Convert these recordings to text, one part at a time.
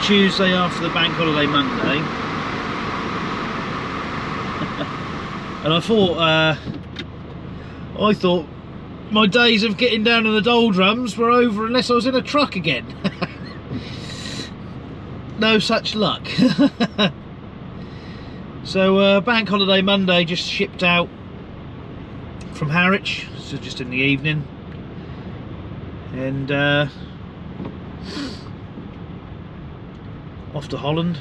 Tuesday after the bank holiday Monday, and I thought my days of getting down in the doldrums were over unless I was in a truck again. No such luck. So bank holiday Monday just shipped out from Harwich, so just in the evening, and off to Holland.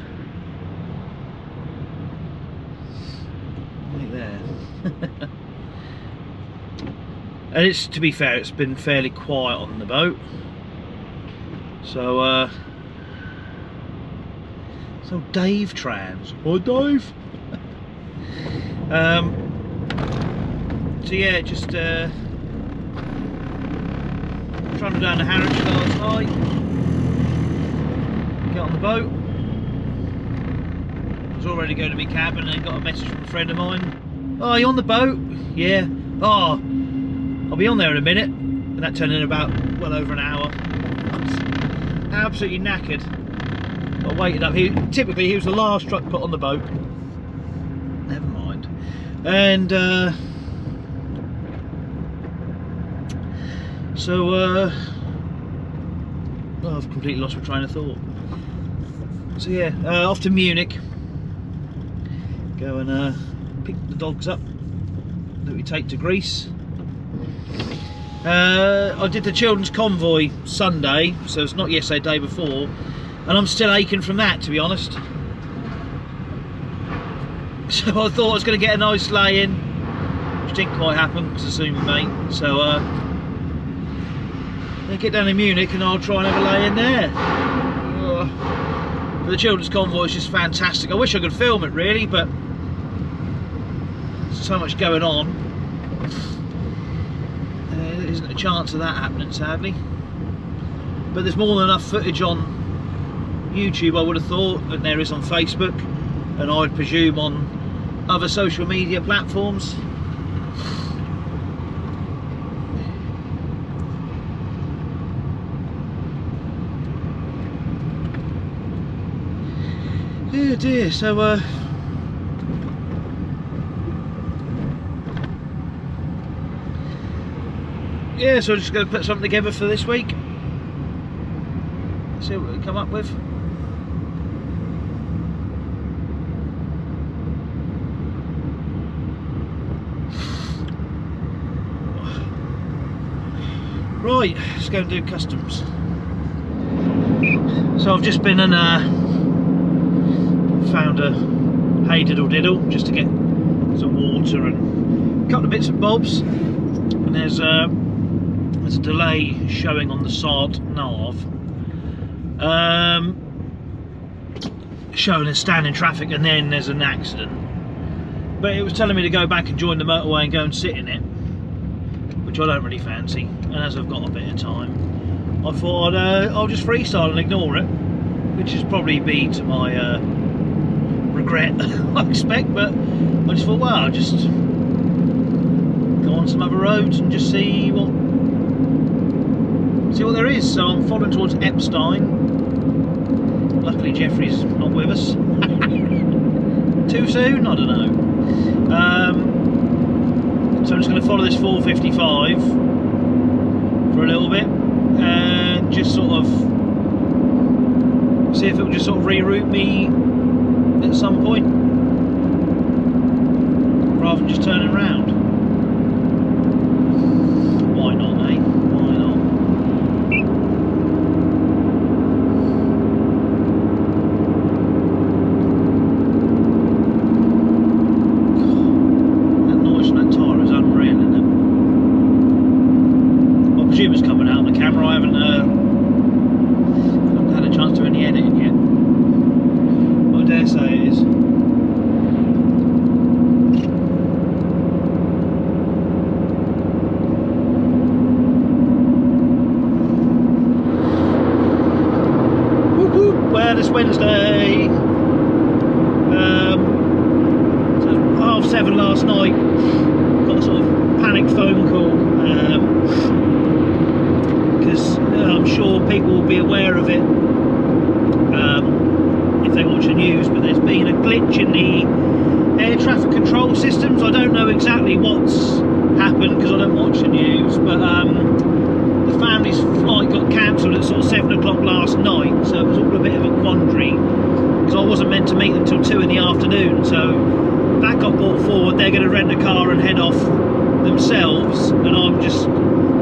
Right there. And it's, to be fair, it's been fairly quiet on the boat. So so Dave Trans. Hi Dave. So yeah, just trundled down to Harwich last night. Get on the boat. I was already going to my cabin and got a message from a friend of mine. Oh, you on the boat? Yeah. Oh, I'll be on there in a minute. And that turned in about well over an hour. I was absolutely knackered. I waited up. Typically he was the last truck put on the boat. Never mind. And so well, I've completely lost my train of thought. So yeah, off to Munich. Go and pick the dogs up that we take to Greece. I did the children's convoy Sunday, so it's not yesterday, day before, and I'm still aching from that, to be honest. So I thought I was going to get a nice lay in, which didn't quite happen because of Zoom mate. So I'll get down to Munich and I'll try and have a lay in there. But the children's convoy is just fantastic. I wish I could film it really, but there's so much going on. There isn't a chance of that happening, sadly. But there's more than enough footage on YouTube, I would have thought, than there is on Facebook, and I'd presume on other social media platforms. Oh dear, so yeah, so I'm just going to put something together for this week. See what we come up with. Right, let's go and do customs. So I've just been and found a hay diddle diddle just to get some water and a couple of bits and bobs. And there's a delay showing on the SART nav, showing as standing traffic, and then there's an accident. But it was telling me to go back and join the motorway and go and sit in it, which I don't really fancy. And as I've got a bit of time, I thought I'll just freestyle and ignore it, which is probably be to my regret, I expect. But I just thought, well, I'll just go on some other roads and just see what there is. So I'm following towards Epstein. Luckily Jeffrey's not with us. Too soon? I don't know. So I'm just going to follow this 455 for a little bit and just sort of see if it will just sort of reroute me at some point, rather than just turning around. Why not, eh? Why not? That noise from that tyre is unreal, isn't it? I presume it's coming out on the camera. I haven't had a chance to do any editing yet. I dare say it is. Well, it's Wednesday. So it was 7:30 last night. Got a sort of panicked phone call because I'm sure people will be aware of it. glitch in the air traffic control systems. I don't know exactly what's happened because I don't watch the news, but the family's flight got cancelled at sort of 7 o'clock last night, so it was all a bit of a quandary because I wasn't meant to meet them till 2 in the afternoon, so that got brought forward. They're going to rent a car and head off themselves, and I'm just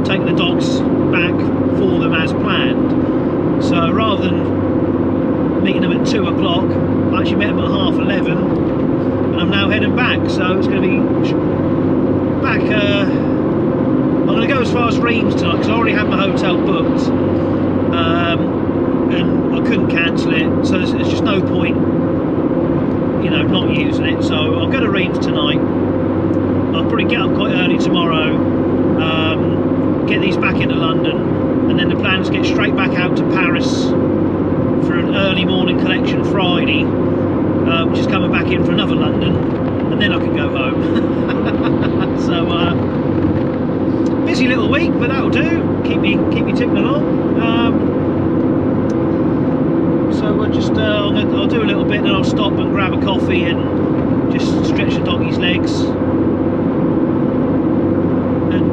taking the dogs back for them as planned. So rather than meeting them at 2 o'clock, I actually met them at 11:30, and I'm now heading back, so it's going to be back. I'm going to go as far as Reims tonight because I already had my hotel booked, and I couldn't cancel it, so there's just no point, you know, not using it. So I'll go to Reims tonight. I'll probably get up quite early tomorrow, get these back into London, and then the plan is to get straight back out to Paris for an early morning collection Friday, which is coming back in for another London, and then I can go home. So busy little week, but that'll do. Keep me ticking along. So I'll do a little bit, then I'll stop and grab a coffee and just stretch the doggy's legs, and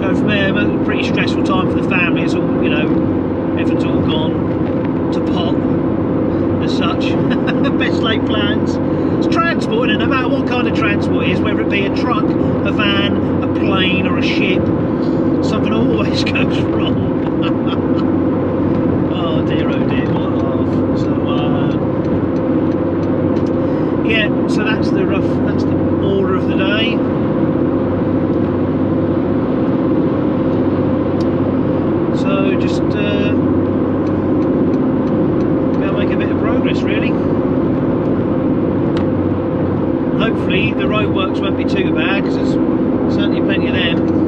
go from there. But a pretty stressful time for the family. It's all, you know, everything's all gone to pot as such. Best laid plans. It's transport, and no matter what kind of transport it is, whether it be a truck, a van, a plane or a ship, something always goes wrong. Oh dear, what a laugh. So yeah, so that's the order of the day. So just gotta make a bit of progress, really. Hopefully the roadworks won't be too bad, because there's certainly plenty of them.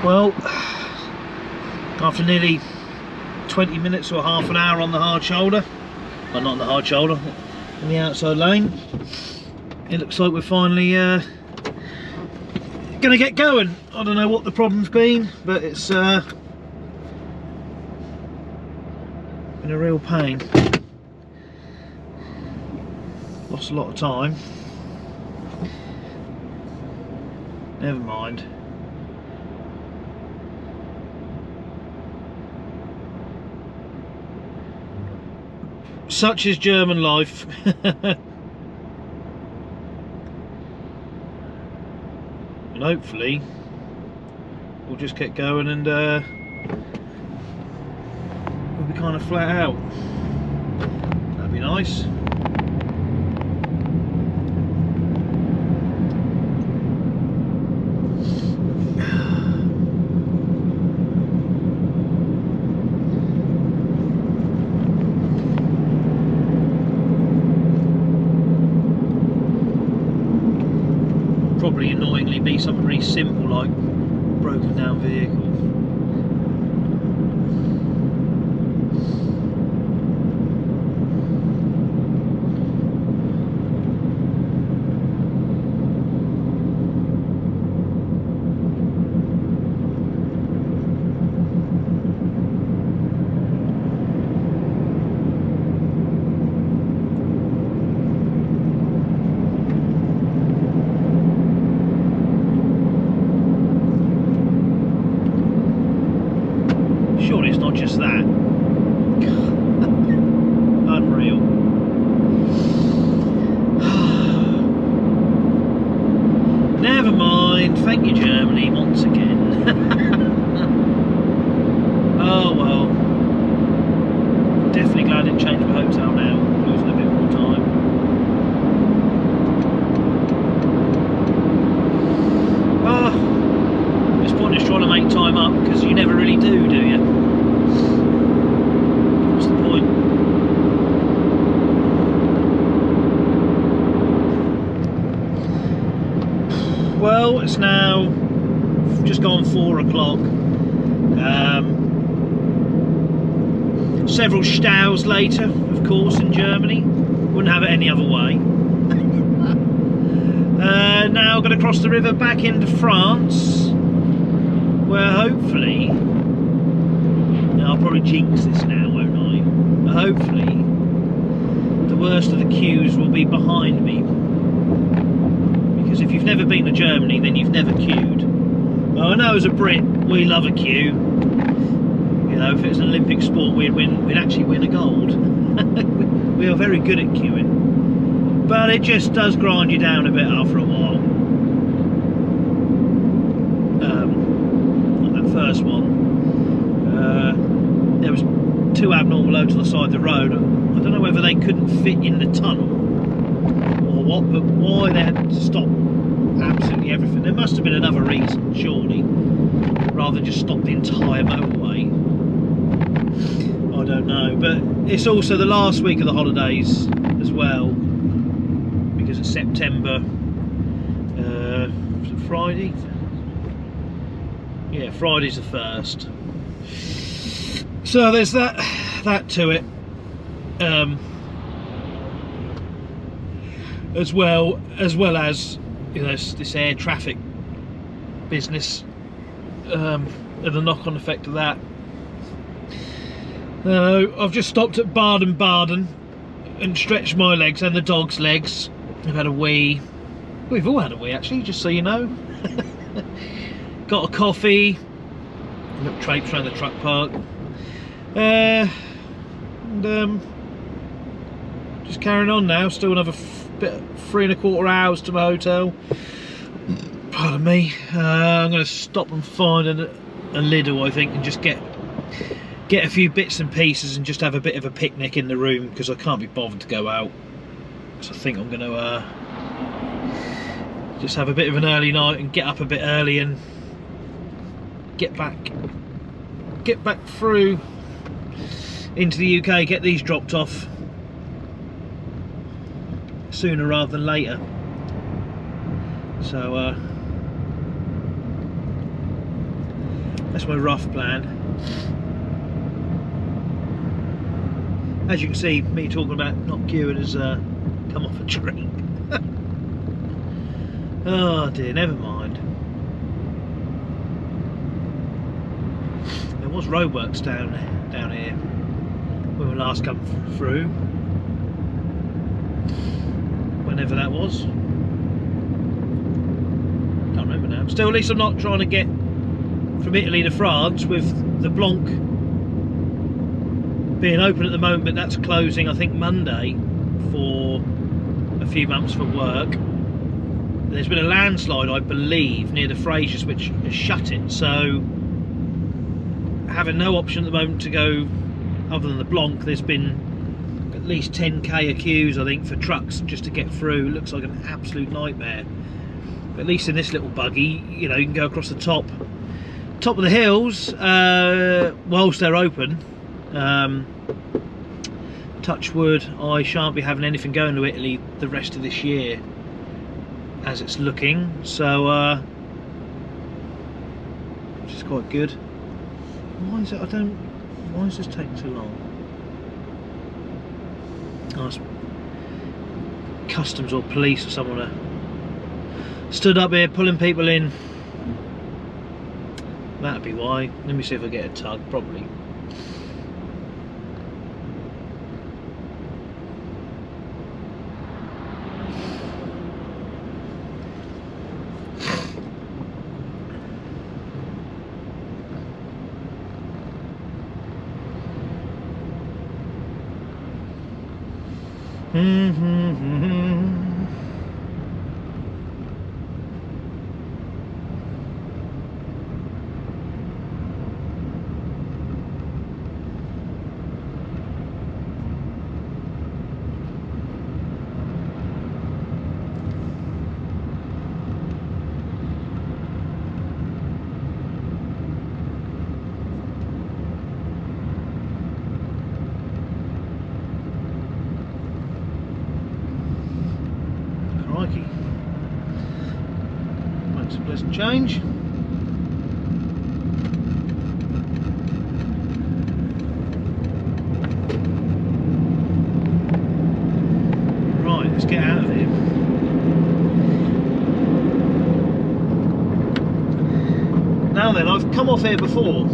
Well, after nearly 20 minutes or half an hour on the hard shoulder, well, not on the hard shoulder, in the outside lane, it looks like we're finally going to get going. I don't know what the problem's been, but it's been a real pain. Lost a lot of time. Never mind. Such is German life. And hopefully we'll just get going, and we'll be kind of flat out. That'd be nice. Probably annoyingly be something really simple like broken down vehicle. Surely it's not just that. Unreal. Never mind. Thank you, Germany, once again. Oh well. Definitely glad I didn't change my hotel now. Losing a bit more time. This point is trying to make time up, because you never really do you? What's the point? Well, it's now just gone 4 o'clock. Several Staus later, of course, in Germany. Wouldn't have it any other way. now going to cross the river back into France, where hopefully, now I'll probably jinx this now, won't I? But hopefully the worst of the queues will be behind me, because if you've never been to Germany, then you've never queued. Well, I know as a Brit we love a queue. You know, if it was an Olympic sport, we'd actually win a gold. We are very good at queuing, but it just does grind you down a bit after a while. Like that first one, there was 2 abnormal loads on the side of the road. I don't know whether they couldn't fit in the tunnel or what, but why they had to stop absolutely everything. There must have been another reason, surely, rather than just stop the entire motorway. I don't know, but it's also the last week of the holidays as well, because it's September. Was it Friday? Yeah, Friday's the 1st. So there's that to it. As well as you know, this air traffic business, and the knock-on effect of that. I've just stopped at Baden and stretched my legs and the dog's legs. I've had a wee. We've all had a wee, actually, just so you know. Got a coffee. Little traipse around the truck park. And just carrying on now. Still another bit, 3¼ hours to my hotel. Pardon me. I'm going to stop and find a Lidl, I think, and just get a few bits and pieces and just have a bit of a picnic in the room, because I can't be bothered to go out. So I think I'm going to just have a bit of an early night and get up a bit early and get back through into the UK, get these dropped off sooner rather than later. So that's my rough plan. As you can see, me talking about not queuing has come off a tree. Oh dear, never mind. There was roadworks down here when we last come through. Whenever that was. Can't remember now. Still, at least I'm not trying to get from Italy to France with the Blanc being open at the moment, but that's closing I think Monday for a few months for work. There's been a landslide, I believe, near the Frasers, which has shut it, so having no option at the moment to go other than the Blanc. There's been at least 10k of queues, I think, for trucks just to get through. It looks like an absolute nightmare. But at least in this little buggy, you know, you can go across the top of the hills whilst they're open. Touch wood, I shan't be having anything going to Italy the rest of this year as it's looking, so which is quite good. Why is this taking so long? Oh, it's customs or police or someone stood up here pulling people in. That'd be why. Let me see if I get a tug, probably. Crikey. Makes a pleasant change. Right, let's get out of here. Now then, I've come off here before.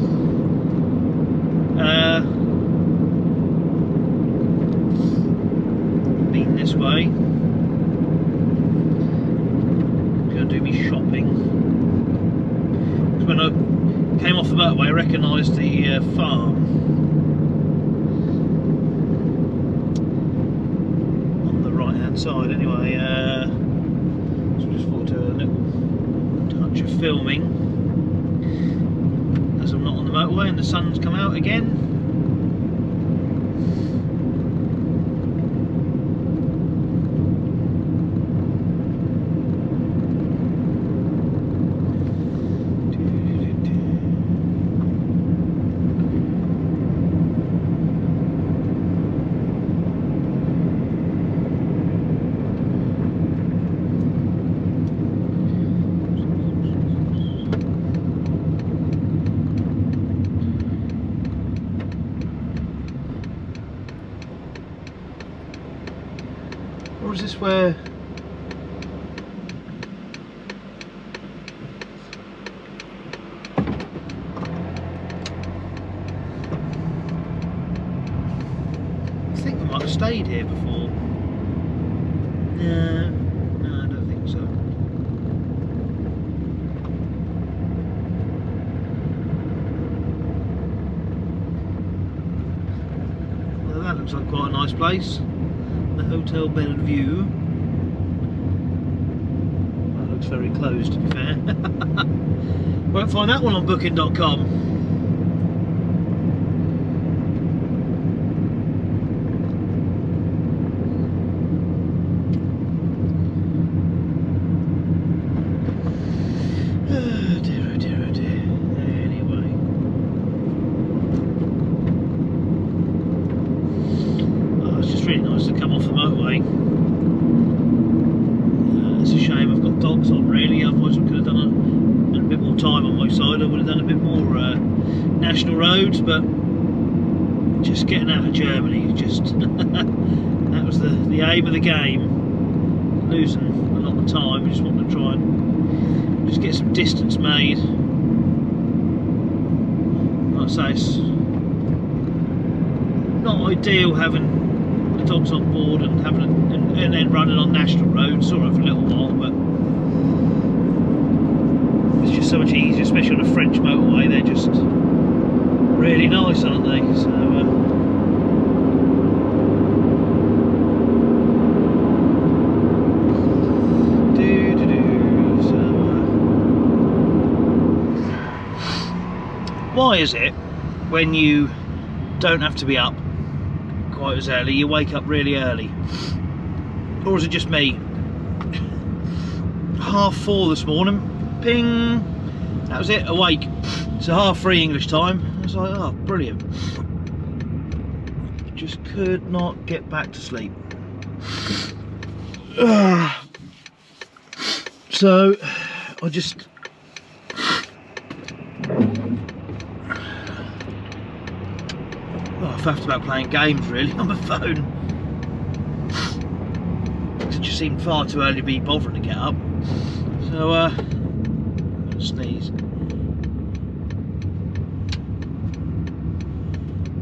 Been this way. Gonna do me shopping. Because when I came off the motorway, I recognised the farm. On the right hand side anyway. So just thought to do a little touch of filming. As I'm not on the motorway and the sun's come out again. Or is this where... I think we might have stayed here before. No, I don't think so. Well, that looks like quite a nice place. The Hotel Bellevue. That looks very close, to be fair. Won't find that one on booking.com. Oh dear, oh dear, oh dear. Anyway. Oh, it's just really nice to come off the motorway. It's a shame I've got dogs on, really. Otherwise, I could have done a bit more time on my side. I would have done a bit more national roads, but just getting out of Germany, just that was the aim of the game. Losing a lot of time. I just want to try and just get some distance made. Like I say, it's not ideal having the dogs on board and having and then running on national roads sort of for a little while, but it's just so much easier, especially on a French motorway. They're just really nice, aren't they? So why is it when you don't have to be up quite as early, you wake up really early? Or is it just me? 4:30 this morning, ping, that was it, awake. So 3:30 English time. I was like, oh, brilliant. Just could not get back to sleep. So I just I faffed about playing games really on my phone. It just seemed far too early to be bothering to get up. So I'm gonna sneeze.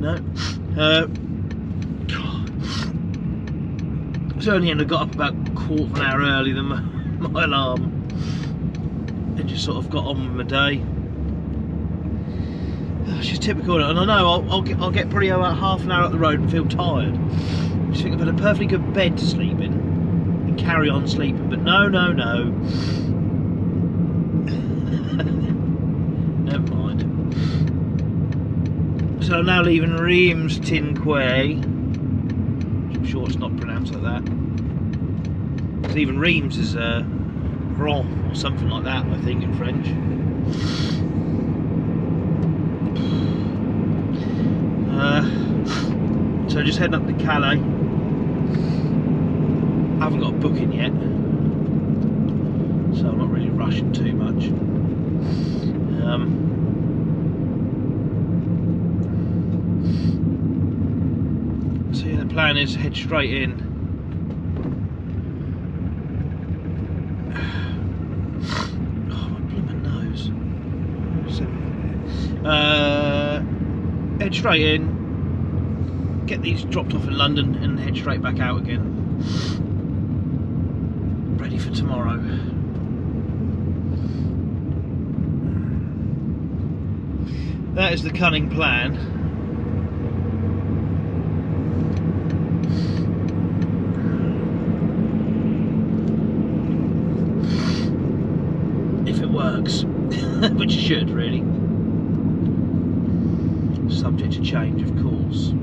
No. So in the end I got up about a quarter of an hour earlier than my alarm. And just sort of got on with my day. It's just typical, and I know I'll get probably about half an hour up the road and feel tired. I just think I've had a perfectly good bed to sleep in and carry on sleeping, but no. Never mind. So I'm now leaving Reims Tinquay. I'm sure it's not pronounced like that. Because even Reims is Grand or something like that, I think, in French. So just heading up to Calais. I haven't got a booking yet, so I'm not really rushing too much. So yeah, the plan is head straight in. Oh, my blooming nose. 7 head straight in, get these dropped off in London, and head straight back out again. Ready for tomorrow. That is the cunning plan. If it works, which it should really. Subject to change, of course.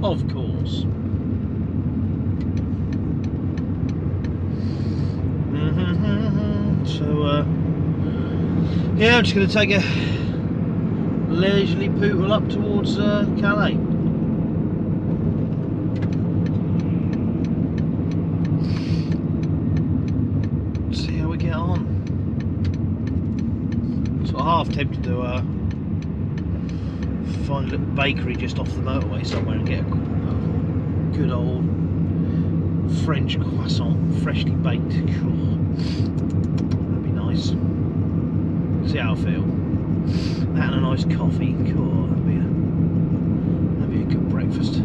Of course. So, yeah, I'm just going to take a leisurely pootle up towards Calais. See how we get on. So I'm half tempted to find a little bakery just off the motorway somewhere and get a good old French croissant, freshly baked. That'd be nice. See how I feel. That and a nice coffee. Cool. That'd be a good breakfast.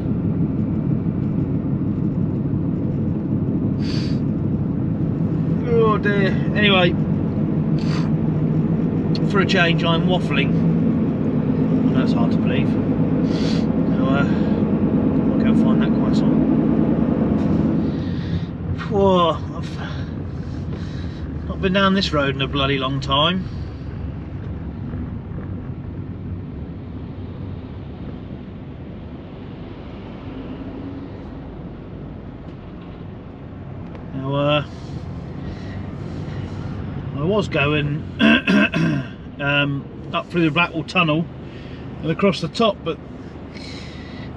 Oh dear. Anyway, for a change, I'm waffling. I know it's hard to believe. So I'll go and find that croissant. Whoa, I've not been down this road in a bloody long time. Now, I was going up through the Blackwall Tunnel and across the top, but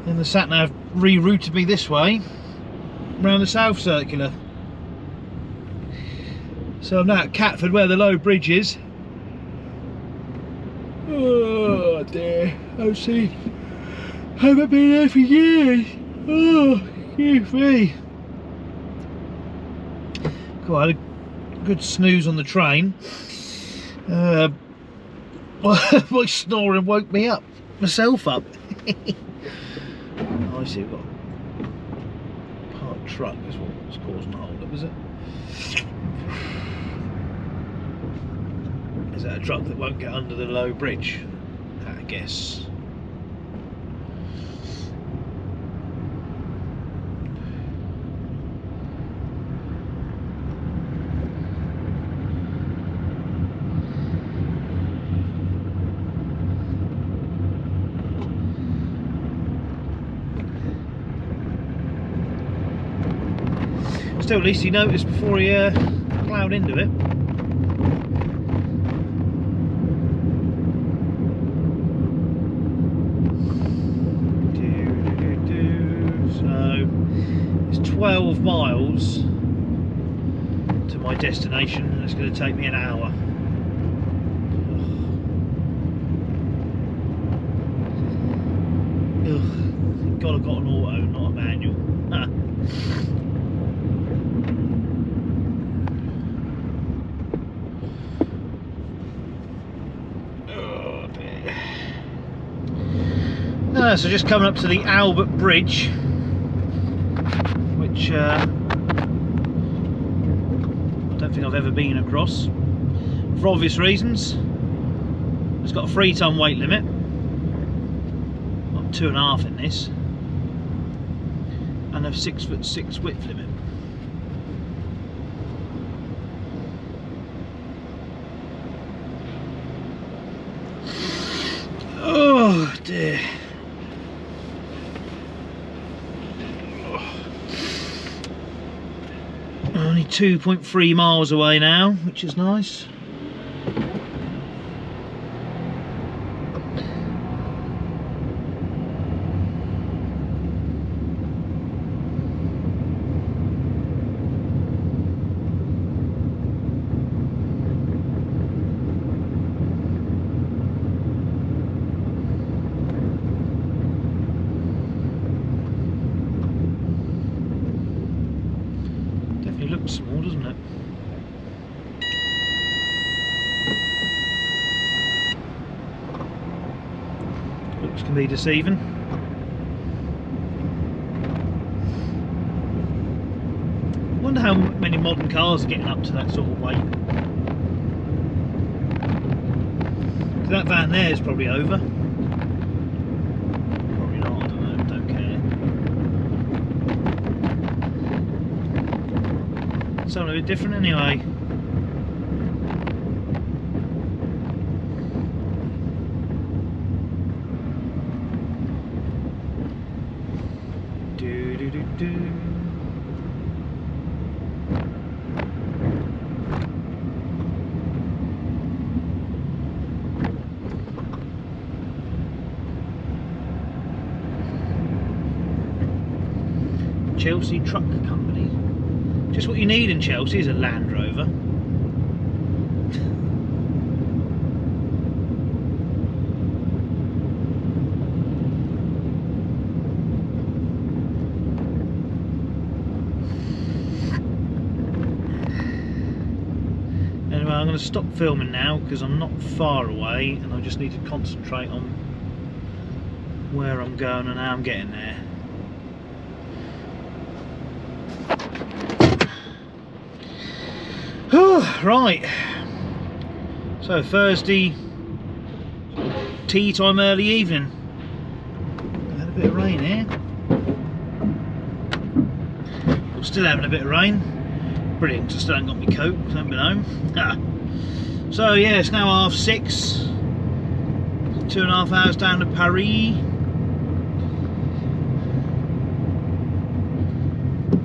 then the sat nav rerouted me this way around the South Circular. So I'm now at Catford, where the low bridge is. Oh dear, oh see, haven't been there for years. Oh, excuse me. Cool, I had a good snooze on the train. My snoring woke me up, myself up. I see, we've got a parked truck, is what's causing the hold up, is it? Is that a truck that won't get under the low bridge? I guess. Still, at least he noticed before he ploughed into it. So it's 12 miles to my destination, and it's going to take me an hour. Ugh. Thank God I've got an auto, not a manual. So just coming up to the Albert Bridge, which I don't think I've ever been across, for obvious reasons. It's got a 3-ton weight limit, not 2.5 in this, and a 6'6" width limit. Oh dear. Only 2.3 miles away now, which is nice. Looks small, doesn't it? can be deceiving. I wonder how many modern cars are getting up to that sort of weight. That van there is probably over. Probably not, I don't know, don't care. Something a bit different anyway. Do do do do. Chelsea Truck Company. Just what you need in Chelsea is a Land Rover. Anyway, I'm going to stop filming now because I'm not far away and I just need to concentrate on where I'm going and how I'm getting there. Right, so Thursday tea time, early evening. I had a bit of rain here. We're still having a bit of rain. Brilliant, because I still haven't got my coat, because I haven't been home. So yeah, it's now 6:30. 2.5 hours down to Paris.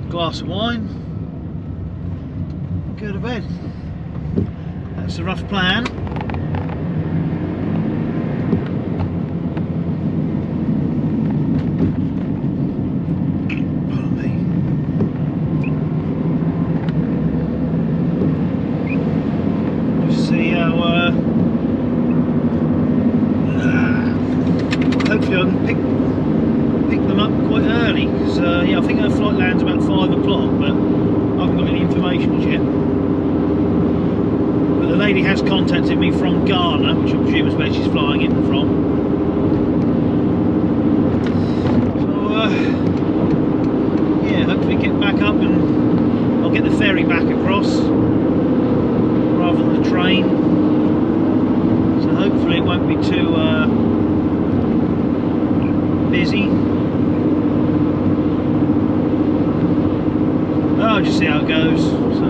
Glass of wine. Go to bed. That's a rough plan. Pardon me. Just see how hopefully I can pick them up quite early, because yeah, I think our flight lands about 5 o'clock, but I haven't got any information as yet. But the lady has contacted me from Ghana, which I presume is where she's flying in from. So yeah, hopefully get back up and I'll get the ferry back across rather than the train. So hopefully it won't be too busy. I'll just see how it goes. So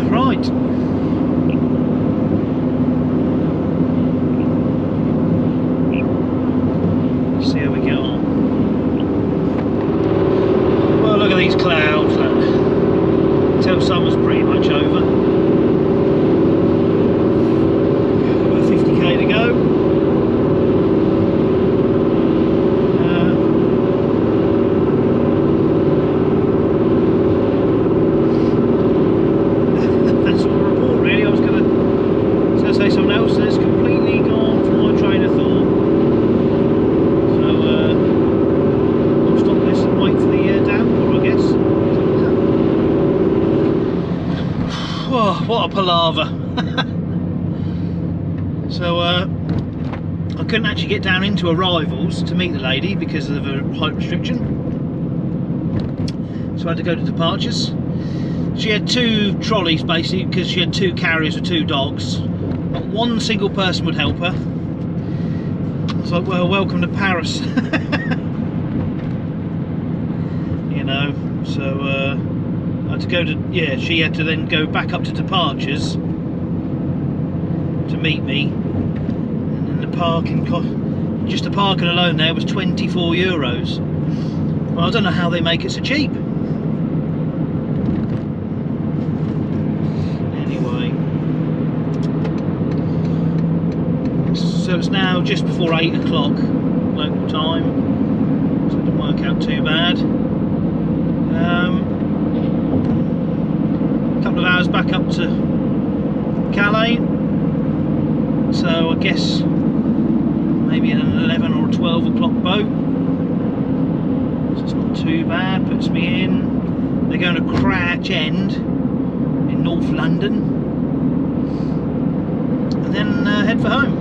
right. See how we get on. Well, look at these clouds. Tell summer's pretty much over. About 50k to go. That's all the report, really. I was going to say something else, and it's completely gone from my train of thought. I'll stop this and wait for the downpour, I guess. Oh, what a palaver. So I couldn't actually get down into arrivals to meet the lady because of a height restriction, so I had to go to departures. She had 2 trolleys basically because she had 2 carriers with 2 dogs, but one single person would help her. I was like, well, welcome to Paris. You know, so I had to go to, yeah, she had to then go back up to departures to meet me, and then the parking cost, just the parking alone there was €24. Well, I don't know how they make it so cheap. Anyway, so it's now just before 8 o'clock local time, so it didn't work out too bad. A couple of hours back up to Calais, So I guess maybe an 11 or 12 o'clock boat. So it's not too bad, puts me in. They're going to Crouch End in North London, and then head for home.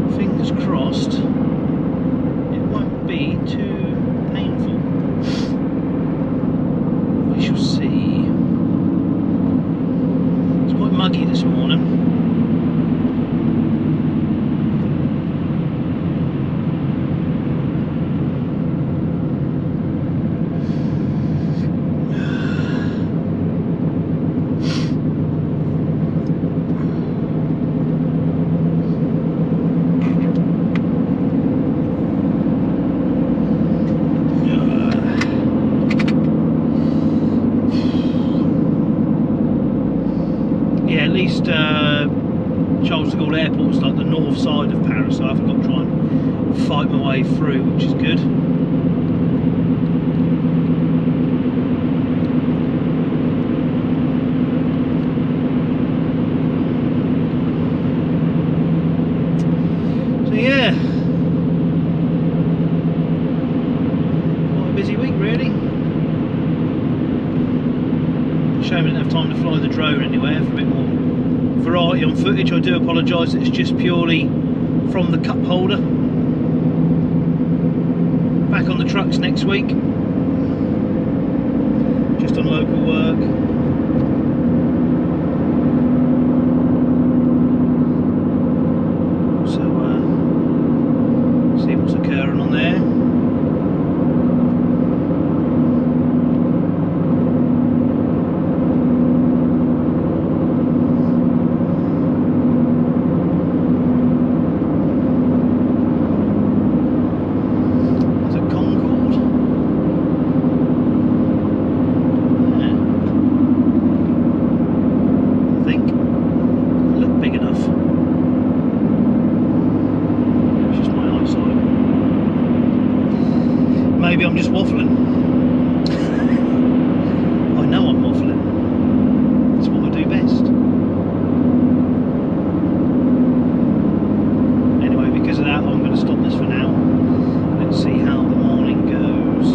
So fingers crossed it won't be too painful. We shall see. It's quite muggy this morning. Charles de Gaulle Airport's like the north side of Paris, so I haven't got to try and fight my way through, which is good. So yeah, quite a busy week really. Shame I didn't have time to fly the drone anywhere for a bit more variety on footage. I do apologise, it's just purely from the cup holder. Back on the trucks next week, just on local work. So see what's occurring on there. Maybe I'm just waffling. I know I'm waffling. It's what I do best. Anyway, because of that, I'm going to stop this for now. Let's see how the morning goes.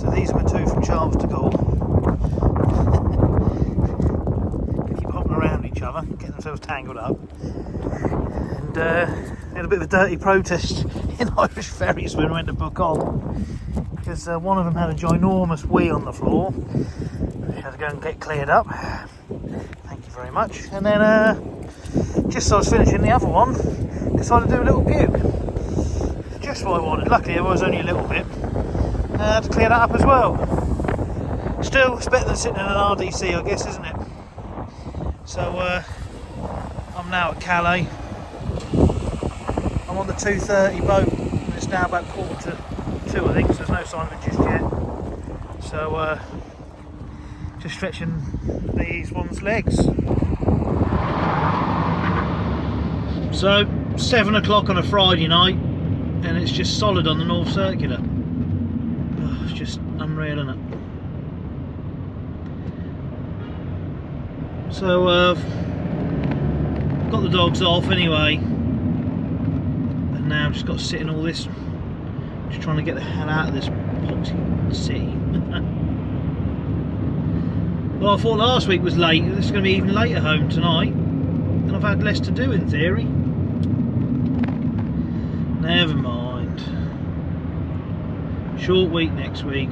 So these are my two from Charles de Gaulle. Keep hopping around each other, getting themselves tangled up. And had a bit of a dirty protest in Irish ferries when we went to book on, because one of them had a ginormous wee on the floor. We had to go and get cleared up. Thank you very much. And then just as I was finishing, the other one decided to do a little puke. Just what I wanted. Luckily it was only a little bit. I had to clear that up as well. Still, it's better than sitting in an RDC, I guess, isn't it? So I'm now at Calais. I'm on the 2:30 boat, and it's now about 1:45, I think, so there's no sign of it just yet. So just stretching these one's legs. So 7 o'clock on a Friday night, and it's just solid on the North Circular. Oh, it's just unreal, isn't it? So got the dogs off anyway. Now I've just got to sit in all this, just trying to get the hell out of this poxy city. Well, I thought last week was late. This is going to be even later home tonight, and I've had less to do in theory. Never mind. Short week next week.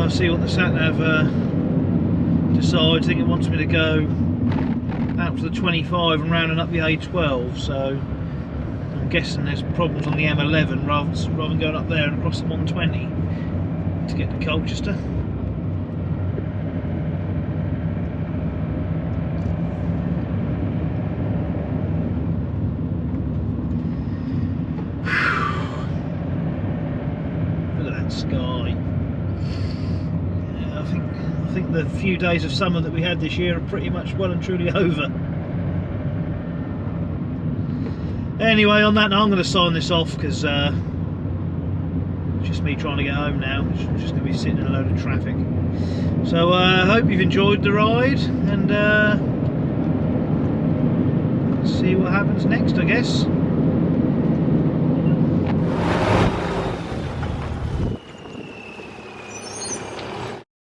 See what the sat-nav decides. I think it wants me to go out to the 25 and rounding up the A12, so I'm guessing there's problems on the M11 rather than going up there and across the 120 to get to Colchester. Look at that sky. I think the few days of summer that we had this year are pretty much well and truly over. Anyway, on that note, I'm going to sign this off because it's just me trying to get home now. I'm just going to be sitting in a load of traffic. So I hope you've enjoyed the ride, and see what happens next, I guess.